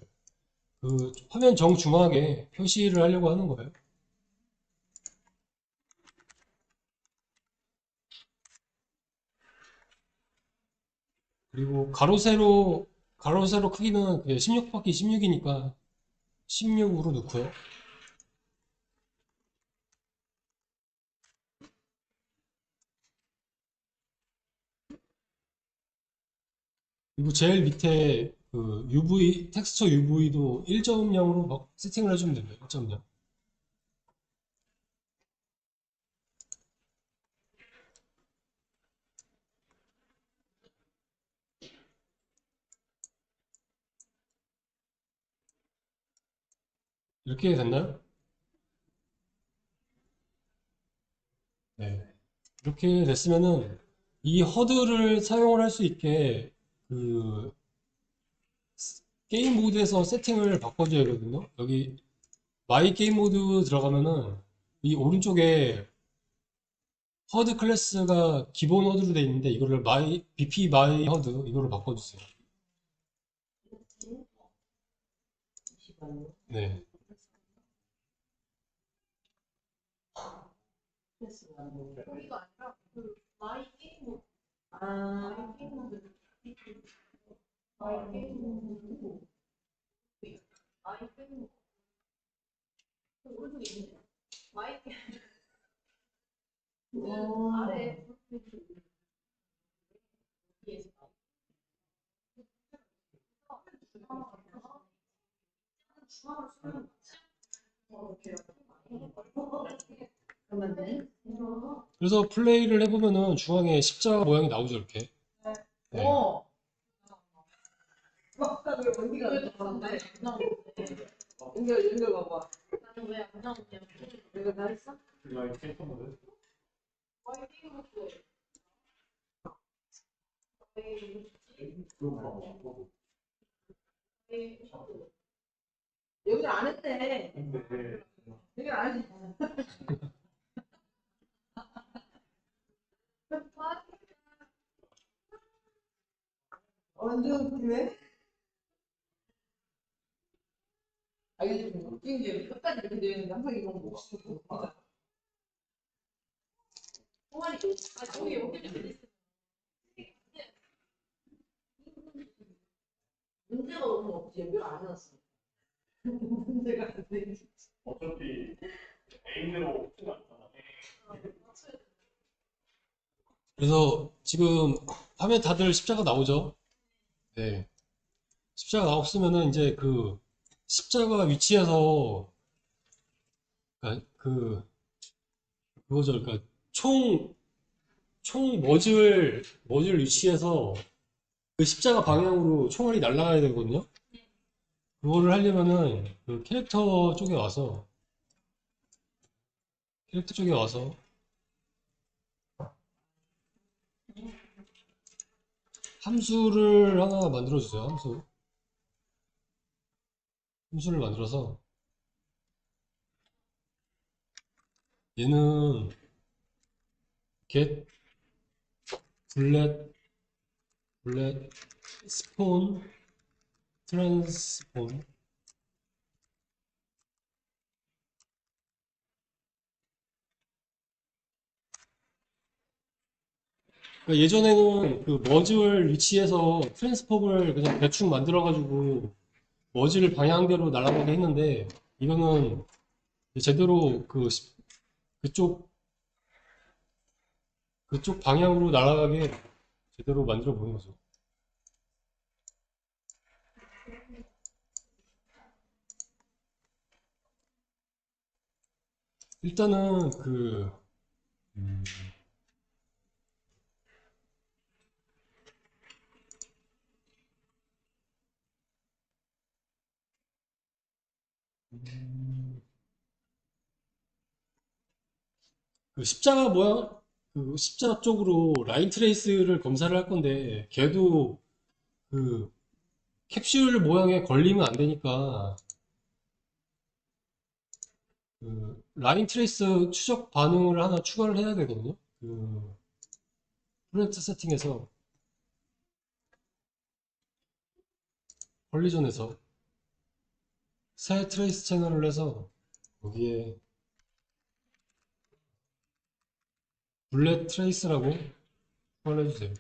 Speaker 1: 그 화면 정중앙에 표시를 하려고 하는 거예요. 그리고 가로 세로 크기는 16 곱하기 16이니까 16으로 넣고요. 그리고 제일 밑에 그 텍스처 UV도 1.0으로 막 세팅을 해주면 됩니다. 1.0. 이렇게 됐나요? 네. 이렇게 됐으면은 이 허드를 사용을 할 수 있게 그 게임 모드에서 세팅을 바꿔줘야 되거든요. 여기 마이 게임 모드 들어가면은 이 오른쪽에 허드 클래스가 기본 허드로 돼 있는데 이거를 BP 마이 허드 이거를 바꿔주세요.
Speaker 2: 잠시만요.
Speaker 1: 네.
Speaker 2: 스트레스가 거기가 아니라 그 마이 게임 모드. 아, 마이 게임 모드. 마이 게임 모드. 마이 게임 모드. 그 오른쪽에 있는데. 마이 게임 모드. 아래 위에서 그러면은
Speaker 1: 그래서 플레이를 해보면은 중앙에 십자가 모양이 나오죠, 이렇게. 네.
Speaker 2: 언니가 연결 봐봐. 나는 왜 안 나오냐? 내가 다 했어? 연결 안 했대. 연결 안 했대. 완전 웃기네. 아, 이게 좀 웃긴 게 끝까지 이렇게 되어 있는데 항상 이런 거 웃기잖아. 동아리, 저기 여기 문제가 너무 없지. 연결 안 해놨어. 문제가 안 돼.
Speaker 3: 어차피 메인으로
Speaker 1: 그래서 지금 화면 다들 십자가 나오죠? 네. 십자가 나왔으면은 이제 그 십자가 위치에서 그거죠. 그러니까 총 머질 위치에서 그 십자가 방향으로 총알이 날아가야 되거든요. 그거를 하려면은 그 캐릭터 쪽에 와서 함수를 하나 만들어 주세요. 함수를 만들어서 얘는 get bullet spawn transform. 그러니까 예전에는 그 머지를 위치해서 트랜스폼을 그냥 대충 만들어가지고 머지를 방향대로 날아가게 했는데 이거는 제대로 그쪽 그쪽 방향으로 날아가게 제대로 만들어 보는 거죠. 일단은 음, 그 십자가 모양 그 십자가 쪽으로 라인 트레이스를 검사를 할 건데 걔도 그 캡슐 모양에 걸리면 안 되니까 그 라인 트레이스 추적 반응을 하나 추가를 해야 되거든요. 그 프로젝트 세팅에서 컬리전에서 새 트레이스 채널을 해서 거기에 블랙 트레이스라고 추가를 해주세요.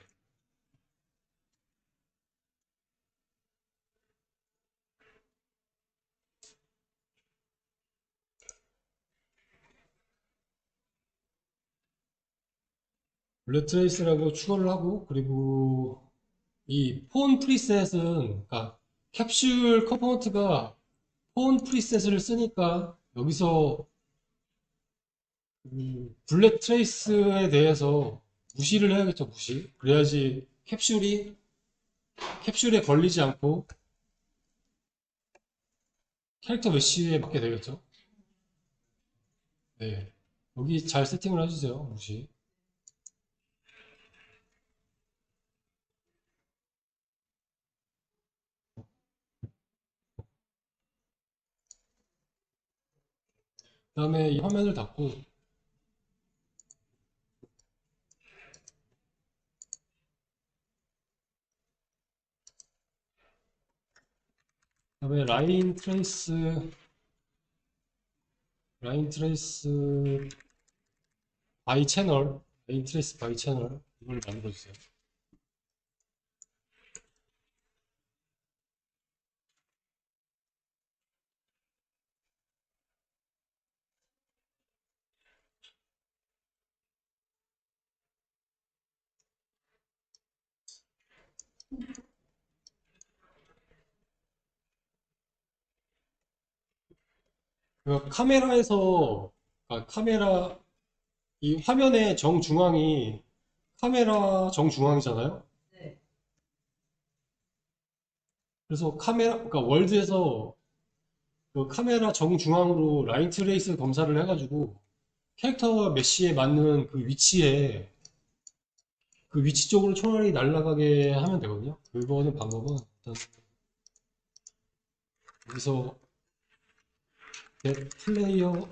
Speaker 1: 블랙 트레이스라고 추가를 하고 그리고 이 폰 프리셋은 그러니까 캡슐 컴포넌트가 폰 프리셋을 쓰니까 여기서 블랙 트레이스에 대해서 무시를 해야겠죠, 무시. 그래야지 캡슐에 걸리지 않고 캐릭터 메쉬에 맞게 되겠죠. 네. 여기 잘 세팅을 해주세요, 무시. 그 다음에 이 화면을 닫고, 그 다음에 라인 트레이스 라인 트레이스 바이 채널, 이걸 만들어주세요. 그 카메라에서 카메라 이 화면의 정중앙이 카메라 정중앙이잖아요.
Speaker 2: 네.
Speaker 1: 그래서 그러니까 월드에서 그 카메라 정중앙으로 라인 트레이스 검사를 해가지고 캐릭터 메쉬에 맞는 그 위치 쪽으로 총알이 날아가게 하면 되거든요. 그거는 방법은 일단 여기서 get 플레이어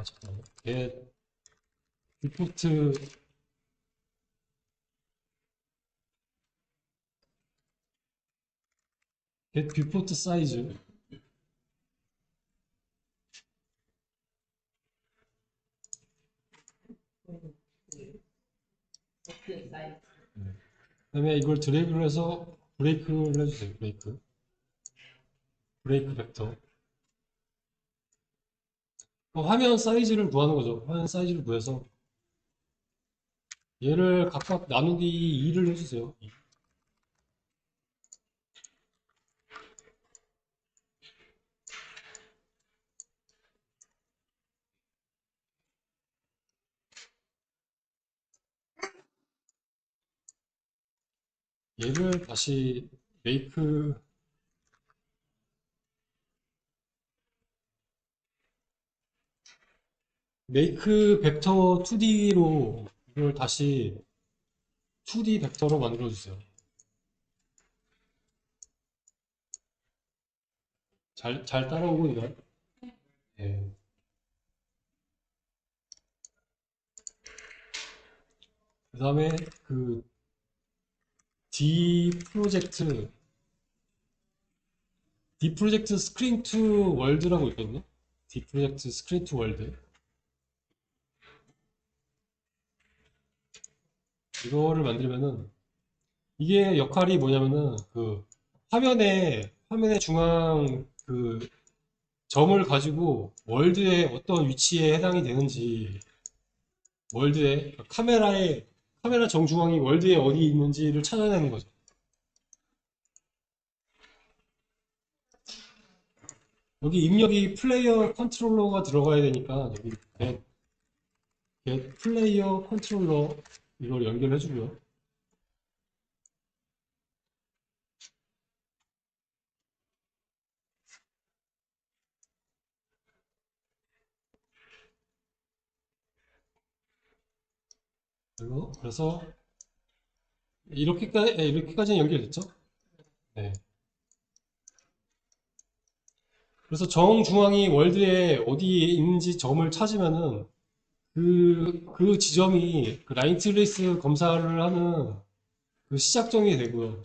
Speaker 1: 잠깐만요. get 뷰포트 get 뷰포트 사이즈
Speaker 2: 그 사이트.
Speaker 1: 그다음에 이걸 드래그를 해서 브레이크를 해주세요. 브레이크 벡터. 화면 사이즈를 구하는 거죠. 화면 사이즈를 구해서 얘를 각각 나누기 2를 해주세요. 얘를 다시 메이크 벡터 2D로 이걸 다시 2D 벡터로 만들어 주세요. 잘 따라오고 있나요? 네. 그 다음에 그 D 프로젝트 스크린 투 월드라고 있거든요. D 프로젝트 스크린 투 월드. 이거를 만들면은 이게 역할이 뭐냐면은 그 화면의 중앙 그 점을 가지고 월드의 어떤 위치에 해당이 되는지 월드의 카메라 정중앙이 월드에 어디 있는지를 찾아내는 거죠. 여기 입력이 플레이어 컨트롤러가 들어가야 되니까 여기 get 플레이어 컨트롤러 이걸 연결해 주고요. 그래서 이렇게까지는 연결됐죠? 네. 그래서 정중앙이 월드에 어디에 있는지 점을 찾으면은 그 지점이 그 라인 트레이스 검사를 하는 그 시작점이 되고요.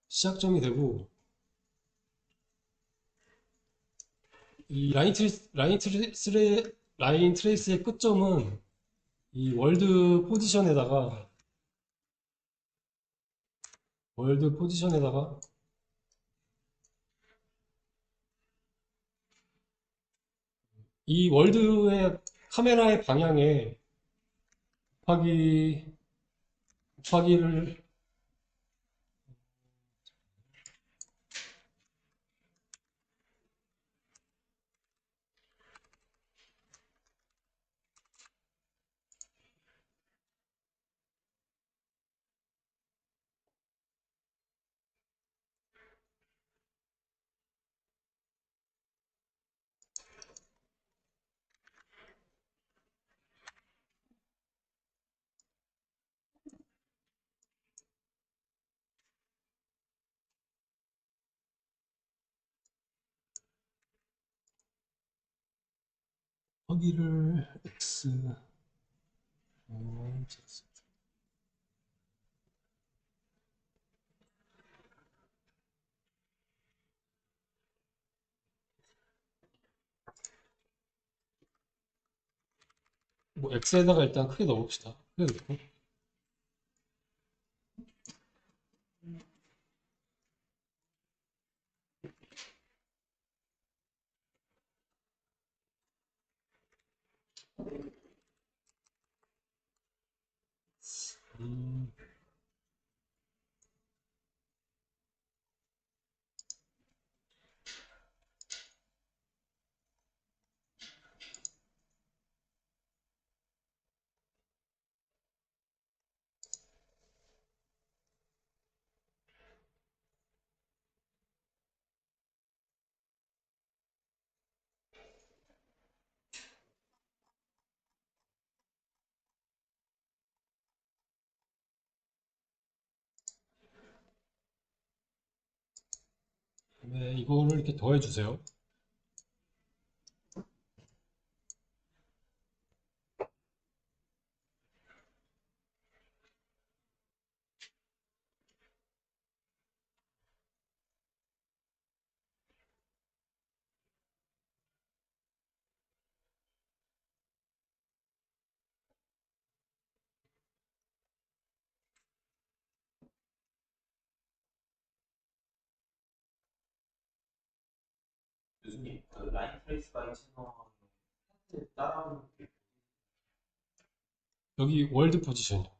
Speaker 1: 시작점이 되고 이 라인 트레이스의 끝점은 이 월드 포지션에다가 이 월드의 카메라의 방향에 곱하기 곱하기를 x 뭐 x에다가 일단 크게 넣어봅시다. 크게 넣고 그다음에 이거를 이렇게 더해주세요.
Speaker 4: 교수님, 그 라인 트레이스 바이 채널 따라하는 게
Speaker 1: 여기 월드 포지션이요.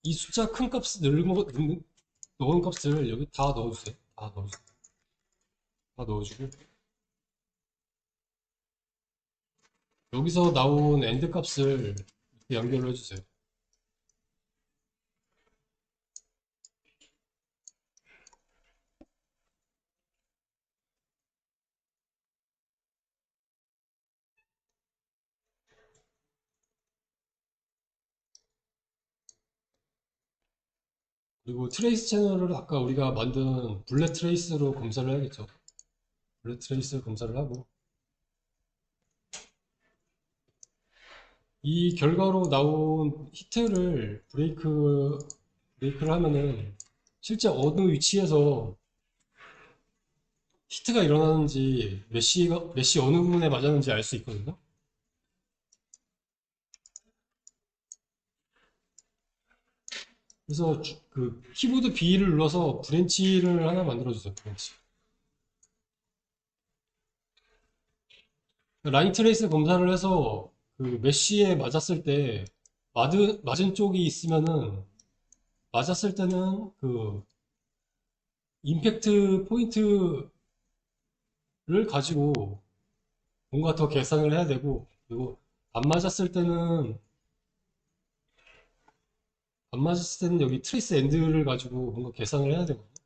Speaker 1: 이 숫자 큰 값을 넣은 값을 여기 다 넣어주세요. 다 넣어주세요. 다 넣어주고 여기서 나온 엔드 값을 이렇게 연결을 해주세요. 그리고 트레이스 채널을 아까 우리가 만든 블랙 트레이스로 검사를 해야겠죠. 블랙 트레이스 검사를 하고 이 결과로 나온 히트를 브레이크를 하면은 실제 어느 위치에서 히트가 일어나는지 메시 어느 부분에 맞았는지 알 수 있거든요. 그래서 그 키보드 B를 눌러서 브랜치를 하나 만들어 주세요. 브랜치. 라인 트레이스 검사를 해서 그 메쉬에 맞았을 때 맞은 쪽이 있으면은 맞았을 때는 그 임팩트 포인트를 가지고 뭔가 더 계산을 해야 되고 그리고 안 맞았을 때는 안 맞았을 때는 여기 트레이스 엔드를 가지고 뭔가 계산을 해야 되거든요.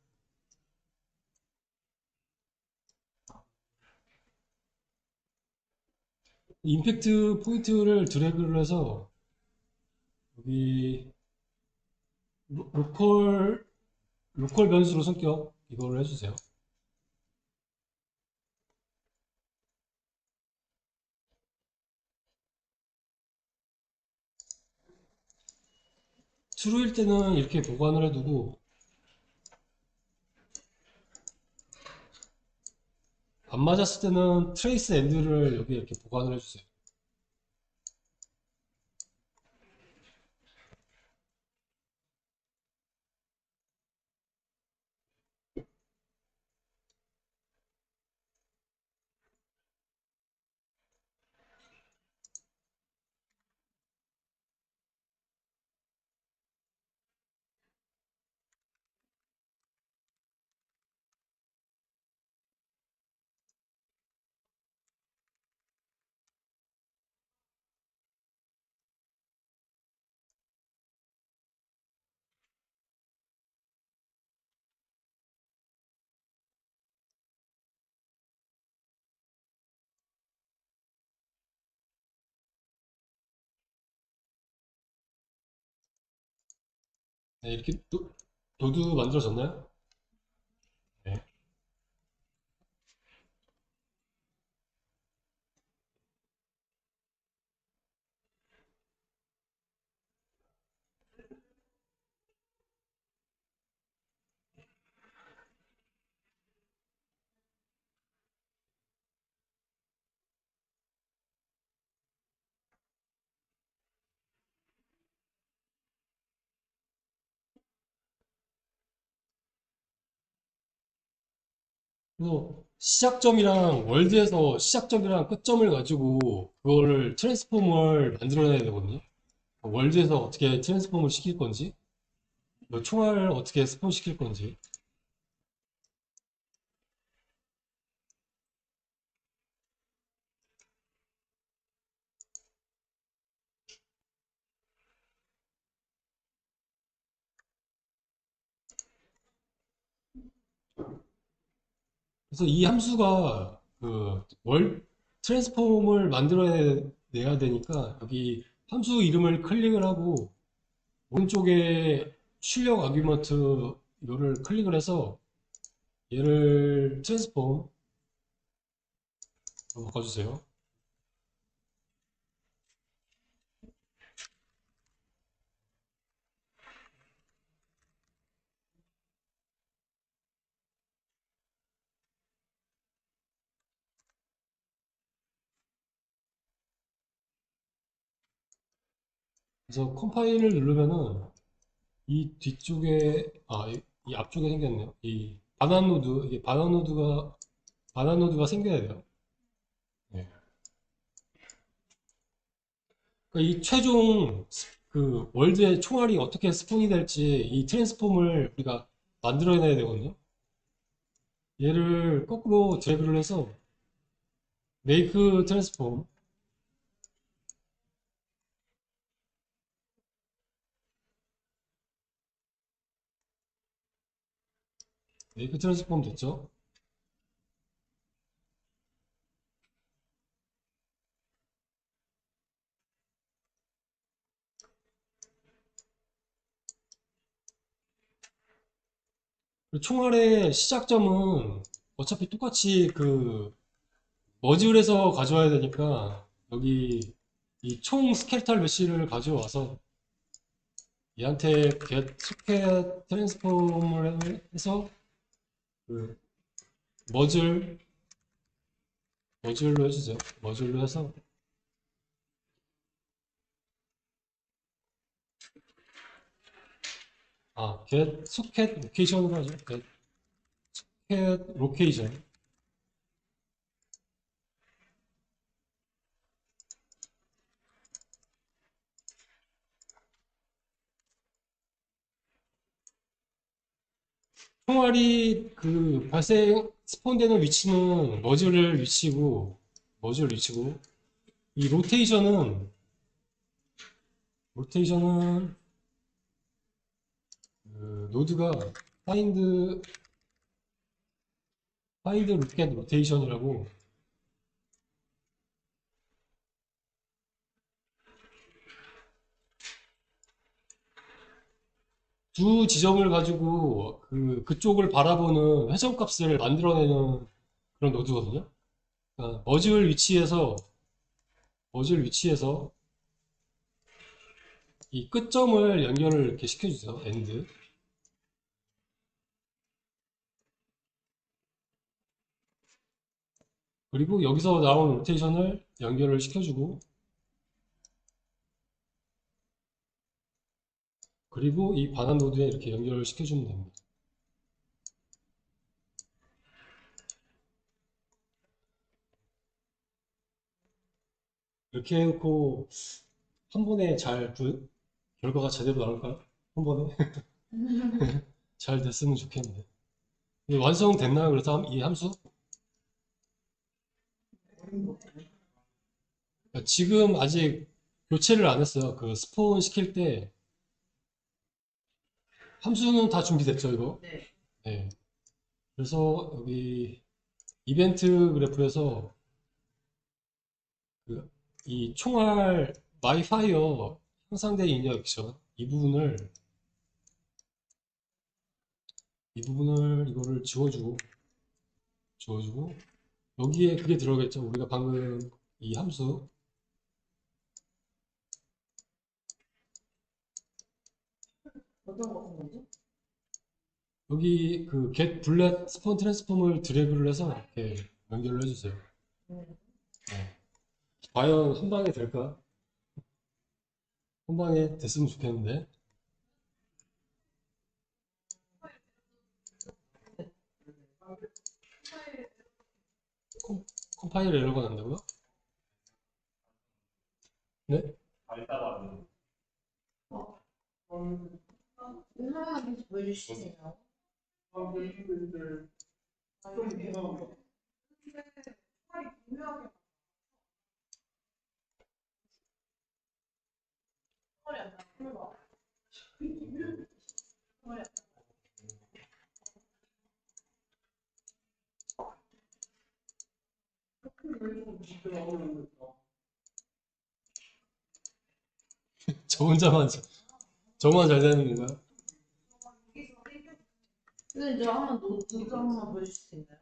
Speaker 1: 임팩트 포인트를 드래그를 해서 여기 로컬 변수로 성격 이거를 해주세요. true일 때는 이렇게 보관을 해두고 안 맞았을 때는 트레이스 엔드를 여기 이렇게 보관을 해주세요. 네, 이렇게 노드 만들어졌나요? 네. 그래서 시작점이랑 월드에서 시작점이랑 끝점을 가지고 그거를 트랜스폼을 만들어내야 되거든요. 월드에서 어떻게 트랜스폼을 시킬 건지, 뭐 총알을 어떻게 스폰 시킬 건지. 그래서 이 함수가 월 트랜스폼을 만들어내야 되니까 여기 함수 이름을 클릭을 하고 오른쪽에 출력 아규먼트 이거를 클릭을 해서 얘를 트랜스폼 바꿔주세요. 그래서 컴파일을 누르면은 이 뒤쪽에 이 앞쪽에 생겼네요. 이 반환 노드 이게 반환 노드가 생겨야 돼요. 네. 그러니까 이 최종 그 월드의 총알이 어떻게 스폰이 될지 이 트랜스폼을 우리가 만들어내야 되거든요. 얘를 거꾸로 드래그를 해서 make transform make transform 됐죠? 그리고 총알의 시작점은 어차피 똑같이 그 머지를 해서 가져와야 되니까 여기 이 총 스켈탈 메시를 가져와서 얘한테 get socket transform을 해서 그 머즐로 해주세요. 머즐로 해서 get socket location으로 하죠. get socket location. 총알이 그 발생 스폰되는 위치는 머즐 위치고 이 로테이션은 그 노드가 find look 로테이션이라고 두 지점을 가지고 그쪽을 바라보는 회전값을 만들어내는 그런 노드거든요. 그러니까 머즐 위치에서 이 끝점을 연결을 이렇게 시켜주세요. 엔드. 그리고 여기서 나온 로테이션을 연결을 시켜주고 그리고 이 반환 노드에 이렇게 연결을 시켜주면 됩니다. 이렇게 해놓고 한 번에 결과가 제대로 나올까요? 한 번에 잘 됐으면 좋겠는데. 완성됐나요? 그래서 이 함수? 지금 아직 교체를 안 했어요. 그 스폰 시킬 때 함수는 다 준비됐죠, 이거?
Speaker 2: 네.
Speaker 1: 네. 그래서 여기 이벤트 그래프에서 이 총알 마이파이어 향상된 인력 액션 이 부분을 이거를 지워주고 여기에 그게 들어가겠죠. 우리가 방금 이 함수
Speaker 2: 어떤 거 같은 거죠?
Speaker 1: 여기 그 get bullet spawn transform을 드래그를 해서 이렇게 연결을 해주세요.
Speaker 2: 네.
Speaker 1: 과연 한 방에 될까? 한 방에 됐으면 좋겠는데. 컴파일 에러가 난다고요? 네?
Speaker 3: 발달하는
Speaker 2: 하나만 보여주시세요.
Speaker 3: 선생님들 좀 이상한
Speaker 1: 저 혼자만 저만 잘 되는 건가요?
Speaker 2: 근데 저 한번 도전 한번 보여주실 수 있나요?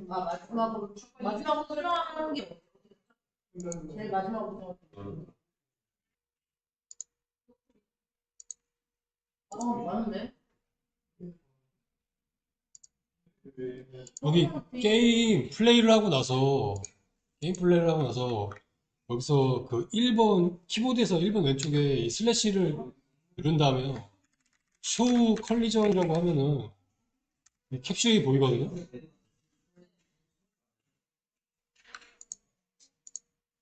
Speaker 2: 아 마지막으로 수정하는 게 뭐예요? 제일 마지막으로 수정하는 게. 많은데?
Speaker 1: 여기 게임 플레이를 하고 나서 여기서 그 1번 키보드에서 1번 왼쪽에 이 슬래시를 누른 다음에요. 쇼 컬리전이라고 하면은 이 캡슐이 보이거든요.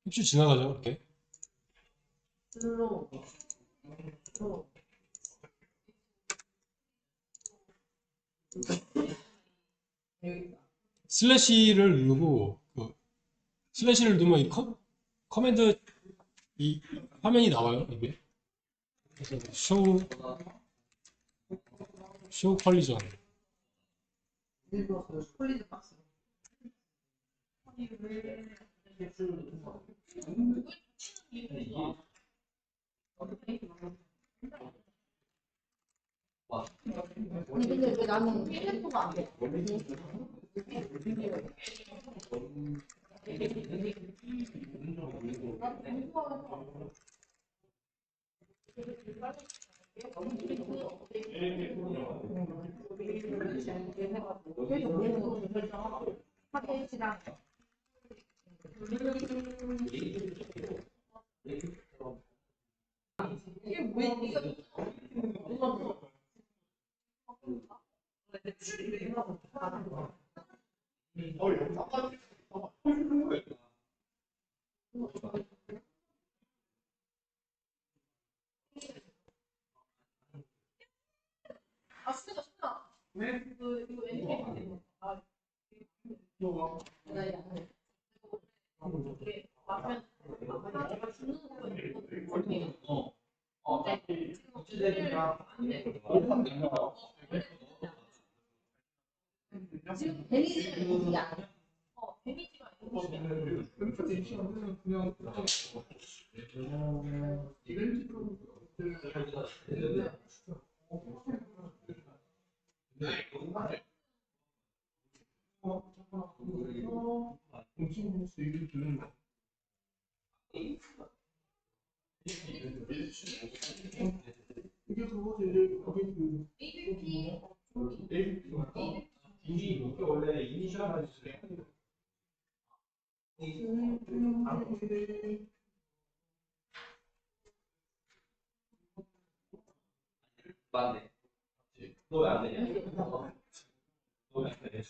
Speaker 1: 캡슐 지나가죠, 이렇게.
Speaker 2: 슬로우 슬로우 여기 있다.
Speaker 1: 슬래시를 누르고 슬래시를 누르면 이 커맨드 이 화면이 나와요, 이게. 그래서 쇼 컬리전.
Speaker 2: 일부러 그 폴리드 박스. 아니 근데 왜 나는 캘리퍼가 안 돼? 파게티랑 이게 왜 네가 아 쓰다 쓰다 그 이거 애니메이션 아 나 이거 안 해. 이게 맞으면 내가 주는 거 지금 데미지가 이게 아니야. 데미지가
Speaker 3: 이게 그거지. 거기 그
Speaker 4: 이게 원래 이니셜 하셨어요? 맞네. 너 왜 안 되냐? 너 왜 안 되냐?